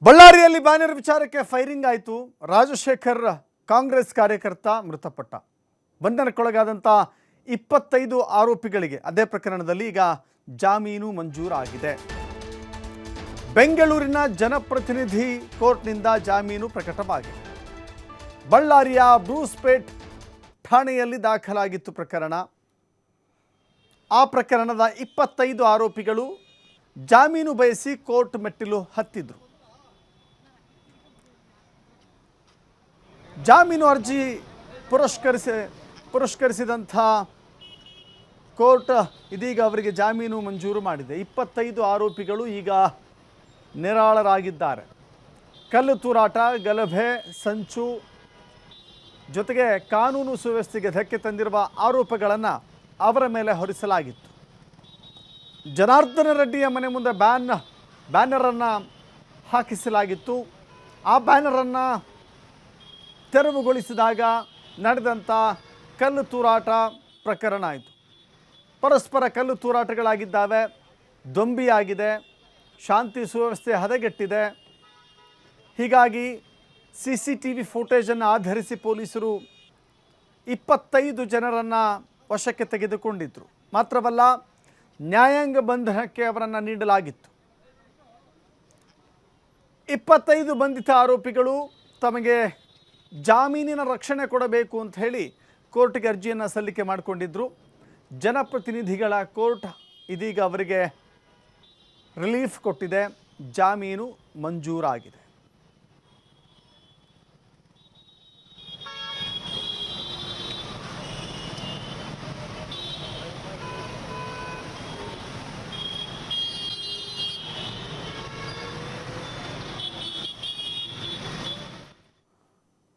ಬಳ್ಳಾರಿಯಲ್ಲಿ ಬ್ಯಾನರ್ ವಿಚಾರಕ್ಕೆ ಫೈರಿಂಗ್ ಆಯಿತು. ರಾಜಶೇಖರ್ ಕಾಂಗ್ರೆಸ್ ಕಾರ್ಯಕರ್ತ ಮೃತಪಟ್ಟ. ಬಂಧನಕ್ಕೊಳಗಾದಂಥ 25 ಆರೋಪಿಗಳಿಗೆ ಅದೇ ಪ್ರಕರಣದಲ್ಲಿ ಈಗ ಜಾಮೀನು ಮಂಜೂರಾಗಿದೆ. ಬೆಂಗಳೂರಿನ ಜನಪ್ರತಿನಿಧಿ ಕೋರ್ಟ್ನಿಂದ ಜಾಮೀನು ಪ್ರಕಟವಾಗಿದೆ. ಬಳ್ಳಾರಿಯ ಬ್ರೂಸ್ಪೇಟ್ ಠಾಣೆಯಲ್ಲಿ ದಾಖಲಾಗಿತ್ತು ಪ್ರಕರಣ. ಆ ಪ್ರಕರಣದ 25 ಆರೋಪಿಗಳು ಜಾಮೀನು ಬಯಸಿ ಕೋರ್ಟ್ ಮೆಟ್ಟಿಲು ಹತ್ತಿದ್ರು. ಜಾಮೀನು ಅರ್ಜಿ ಪುರಸ್ಕರಿಸಿದಂಥ ಕೋರ್ಟ್ ಇದೀಗ ಅವರಿಗೆ ಜಾಮೀನು ಮಂಜೂರು ಮಾಡಿದೆ. 25 ಆರೋಪಿಗಳು ಈಗ ನಿರಾಳರಾಗಿದ್ದಾರೆ. ಕಲ್ಲು ತೂರಾಟ, ಗಲಭೆ, ಸಂಚು ಜೊತೆಗೆ ಕಾನೂನು ಸುವ್ಯವಸ್ಥೆಗೆ ಧಕ್ಕೆ ತಂದಿರುವ ಆರೋಪಗಳನ್ನು ಅವರ ಮೇಲೆ ಹೊರಿಸಲಾಗಿತ್ತು. ಜನಾರ್ದನ ರೆಡ್ಡಿಯ ಮನೆ ಮುಂದೆ ಬ್ಯಾನರನ್ನು ಹಾಕಿಸಲಾಗಿತ್ತು. ಆ ಬ್ಯಾನರನ್ನು ತೆರವುಗೊಳಿಸಿದಾಗ ನಡೆದಂಥ ಕಲ್ಲು ತೂರಾಟ ಪ್ರಕರಣ ಆಯಿತು. ಪರಸ್ಪರ ಕಲ್ಲು ತೂರಾಟಗಳಾಗಿದ್ದಾವೆ, ದೊಂಬಿಯಾಗಿದೆ, ಶಾಂತಿ ಸುವ್ಯವಸ್ಥೆ ಹದಗೆಟ್ಟಿದೆ. ಹೀಗಾಗಿ CCTV ಫುಟೇಜನ್ನು ಆಧರಿಸಿ ಪೊಲೀಸರು 25 ಜನರನ್ನು ವಶಕ್ಕೆ ತೆಗೆದುಕೊಂಡಿದ್ದರು. ಮಾತ್ರವಲ್ಲ, ನ್ಯಾಯಾಂಗ ಬಂಧನಕ್ಕೆ ಅವರನ್ನು ನೀಡಲಾಗಿತ್ತು. 25 ಬಂಧಿತ ಆರೋಪಿಗಳು ತಮಗೆ ಜಾಮೀನಿನ ರಕ್ಷಣೆ ಕೊಡಬೇಕು ಅಂತ ಹೇಳಿ ಕೋರ್ಟ್ಗೆ ಅರ್ಜಿಯನ್ನು ಸಲ್ಲಿಕೆ ಮಾಡಿಕೊಂಡಿದ್ದರು. ಜನಪ್ರತಿನಿಧಿಗಳ ಕೋರ್ಟ್ ಇದೀಗ ಅವರಿಗೆ ರಿಲೀಫ್ ಕೊಟ್ಟಿದೆ, ಜಾಮೀನು ಮಂಜೂರಾಗಿದೆ.